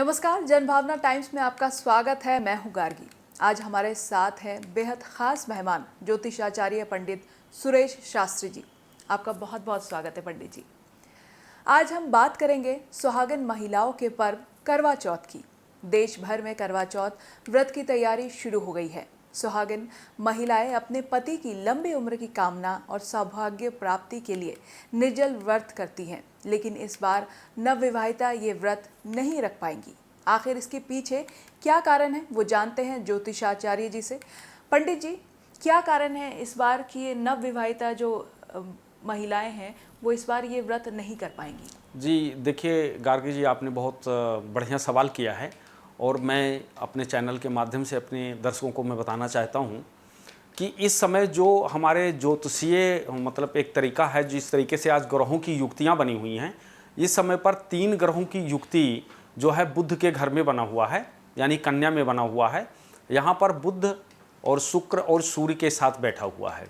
नमस्कार, जनभावना टाइम्स में आपका स्वागत है। मैं हूं गार्गी। आज हमारे साथ हैं बेहद खास मेहमान ज्योतिषाचार्य पंडित सुरेश शास्त्री जी। आपका बहुत बहुत स्वागत है पंडित जी। आज हम बात करेंगे सुहागन महिलाओं के पर्व करवा चौथ की। देश भर में करवा चौथ व्रत की तैयारी शुरू हो गई है। सुहागन महिलाएं अपने पति की लंबी उम्र की कामना और सौभाग्य प्राप्ति के लिए निर्जल व्रत करती हैं, लेकिन इस बार नवविवाहिता ये व्रत नहीं रख पाएंगी। आखिर इसके पीछे क्या कारण है, वो जानते हैं ज्योतिषाचार्य जी से। पंडित जी, क्या कारण है इस बार कि ये नवविवाहिता जो महिलाएं हैं वो इस बार ये व्रत नहीं कर पाएंगी? जी देखिए गार्गी जी, आपने बहुत बढ़िया सवाल किया है और मैं अपने चैनल के माध्यम से अपने दर्शकों को मैं बताना चाहता हूँ कि इस समय जो हमारे ज्योतिषीय मतलब एक तरीका है, जिस तरीके से आज ग्रहों की युक्तियाँ बनी हुई हैं, इस समय पर 3 ग्रहों की युक्ति जो है बुध के घर में बना हुआ है, यानी कन्या में बना हुआ है। यहाँ पर बुध और शुक्र और सूर्य के साथ बैठा हुआ है।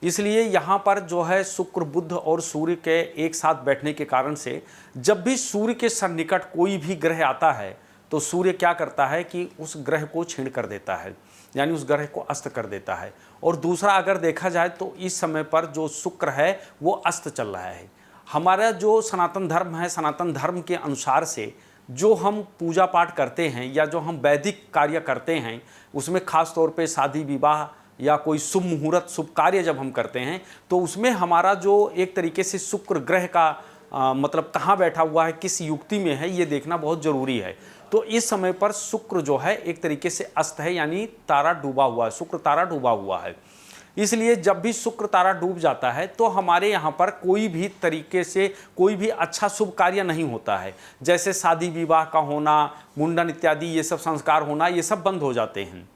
इसलिए यहाँ पर जो है शुक्र बुध और सूर्य के एक साथ बैठने के कारण से जब भी सूर्य के सन्निकट कोई भी ग्रह आता है तो सूर्य क्या करता है कि उस ग्रह को छीण कर देता है, यानी उस ग्रह को अस्त कर देता है। और दूसरा अगर देखा जाए तो इस समय पर जो शुक्र है वो अस्त चल रहा है। हमारा जो सनातन धर्म है, सनातन धर्म के अनुसार से जो हम पूजा पाठ करते हैं या जो हम वैदिक कार्य करते हैं, उसमें खास तौर पे शादी विवाह या कोई शुभ मुहूर्त शुभ कार्य जब हम करते हैं तो उसमें हमारा जो एक तरीके से शुक्र ग्रह का मतलब कहाँ बैठा हुआ है, किस युक्ति में है, ये देखना बहुत ज़रूरी है। तो इस समय पर शुक्र जो है एक तरीके से अस्त है, यानी तारा डूबा हुआ है, शुक्र तारा डूबा हुआ है। इसलिए जब भी शुक्र तारा डूब जाता है तो हमारे यहाँ पर कोई भी तरीके से कोई भी अच्छा शुभ कार्य नहीं होता है। जैसे शादी विवाह का होना, मुंडन इत्यादि ये सब संस्कार होना, ये सब बंद हो जाते हैं।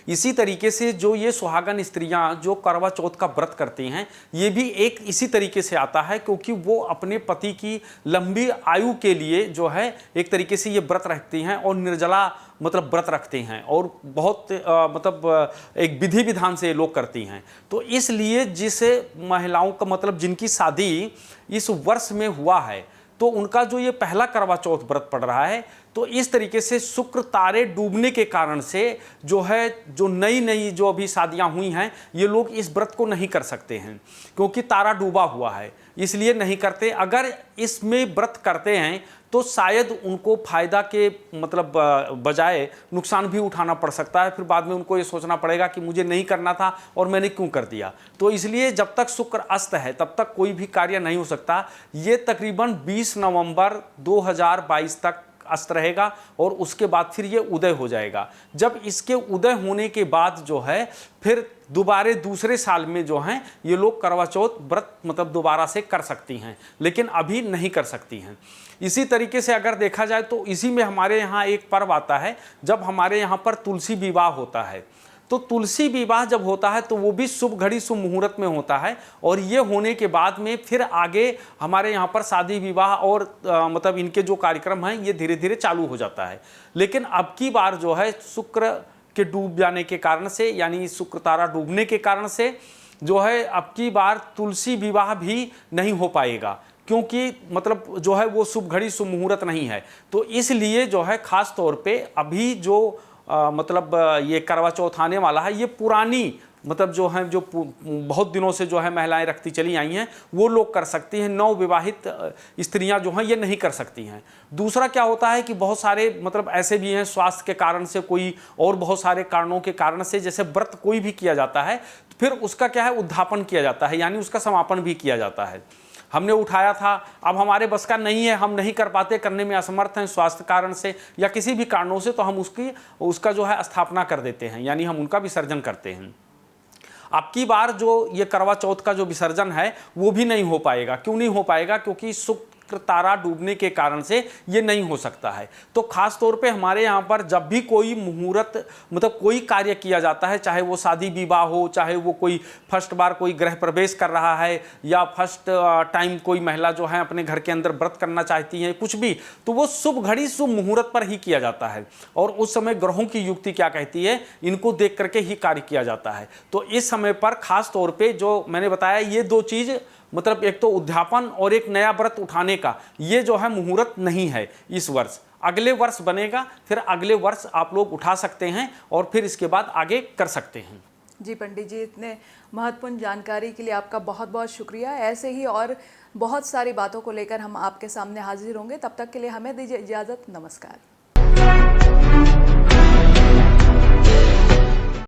इसी तरीके से जो ये सुहागन स्त्रियां जो करवा चौथ का व्रत करती हैं, ये भी एक इसी तरीके से आता है, क्योंकि वो अपने पति की लंबी आयु के लिए जो है एक तरीके से ये व्रत रखती हैं और निर्जला मतलब व्रत रखते हैं और बहुत मतलब एक विधि विधान से लोग करती हैं। तो इसलिए जिस महिलाओं का मतलब जिनकी शादी इस वर्ष में हुआ है तो उनका जो ये पहला करवा चौथ व्रत पड़ रहा है, तो इस तरीके से शुक्र तारे डूबने के कारण से जो है जो नई जो अभी शादियां हुई हैं ये लोग इस व्रत को नहीं कर सकते हैं, क्योंकि तारा डूबा हुआ है, इसलिए नहीं करते। अगर इसमें व्रत करते हैं तो शायद उनको फायदा के मतलब बजाय नुकसान भी उठाना पड़ सकता है। फिर बाद में उनको ये सोचना पड़ेगा कि मुझे नहीं करना था और मैंने क्यों कर दिया। तो इसलिए जब तक शुक्र अस्त है तब तक कोई भी कार्य नहीं हो सकता। ये तकरीबन 20 नवंबर 2022 तक अस्त रहेगा और उसके बाद फिर ये उदय हो जाएगा। जब इसके उदय होने के बाद जो है फिर दोबारे दूसरे साल में जो हैं ये लोग करवा चौथ व्रत मतलब दोबारा से कर सकती हैं, लेकिन अभी नहीं कर सकती हैं। इसी तरीके से अगर देखा जाए तो इसी में हमारे यहाँ एक पर्व आता है, जब हमारे यहाँ पर तुलसी विवाह होता है। तो तुलसी विवाह जब होता है तो वो भी शुभ घड़ी शुभ मुहूर्त में होता है, और ये होने के बाद में फिर आगे हमारे यहाँ पर शादी विवाह और मतलब इनके जो कार्यक्रम हैं ये धीरे धीरे चालू हो जाता है। लेकिन अब की बार जो है शुक्र के डूब जाने के कारण से, यानी शुक्र तारा डूबने के कारण से जो है अब की बार तुलसी विवाह भी नहीं हो पाएगा, क्योंकि मतलब जो है वो शुभ घड़ी शुभ मुहूर्त नहीं है। तो इसलिए जो है खास तौर पे अभी जो मतलब ये करवा चौथ आने वाला है, ये पुरानी मतलब जो है जो बहुत दिनों से जो है महिलाएं रखती चली आई हैं वो लोग कर सकती हैं। नवविवाहित स्त्रियां जो हैं ये नहीं कर सकती हैं। दूसरा क्या होता है कि बहुत सारे मतलब ऐसे भी हैं स्वास्थ्य के कारण से, कोई और बहुत सारे कारणों के कारण से, जैसे व्रत कोई भी किया जाता है फिर उसका क्या है उद्यापन किया जाता है, यानी उसका समापन भी किया जाता है। हमने उठाया था, अब हमारे बस का नहीं है, हम नहीं कर पाते, करने में असमर्थ हैं स्वास्थ्य कारण से या किसी भी कारणों से, तो हम उसका जो है स्थापना कर देते हैं, यानी हम उनका विसर्जन करते हैं। अब की बार जो ये करवा चौथ का जो विसर्जन है वो भी नहीं हो पाएगा। क्यों नहीं हो पाएगा? क्योंकि शुक्र तारा डूबने के कारण से ये नहीं हो सकता है। तो खास तौर पे हमारे यहाँ पर जब भी कोई मुहूर्त मतलब कोई कार्य किया जाता है, चाहे वो शादी विवाह हो, चाहे वो कोई फर्स्ट बार कोई गृह प्रवेश कर रहा है या फर्स्ट टाइम कोई महिला जो है अपने घर के अंदर व्रत करना चाहती है, कुछ भी, तो वो शुभ घड़ी शुभ मुहूर्त पर ही किया जाता है। और उस समय ग्रहों की युक्ति क्या कहती है, इनको देख करके ही कार्य किया जाता है। तो इस समय पर खास तौर पर जो मैंने बताया ये 2 चीज़ मतलब एक तो उद्यापन और एक नया व्रत उठाने का, ये जो है मुहूर्त नहीं है इस वर्ष। अगले वर्ष बनेगा, फिर अगले वर्ष आप लोग उठा सकते हैं और फिर इसके बाद आगे कर सकते हैं। जी पंडित जी, इतने महत्वपूर्ण जानकारी के लिए आपका बहुत बहुत शुक्रिया। ऐसे ही और बहुत सारी बातों को लेकर हम आपके सामने हाजिर होंगे। तब तक के लिए हमें दीजिए इजाज़त। नमस्कार।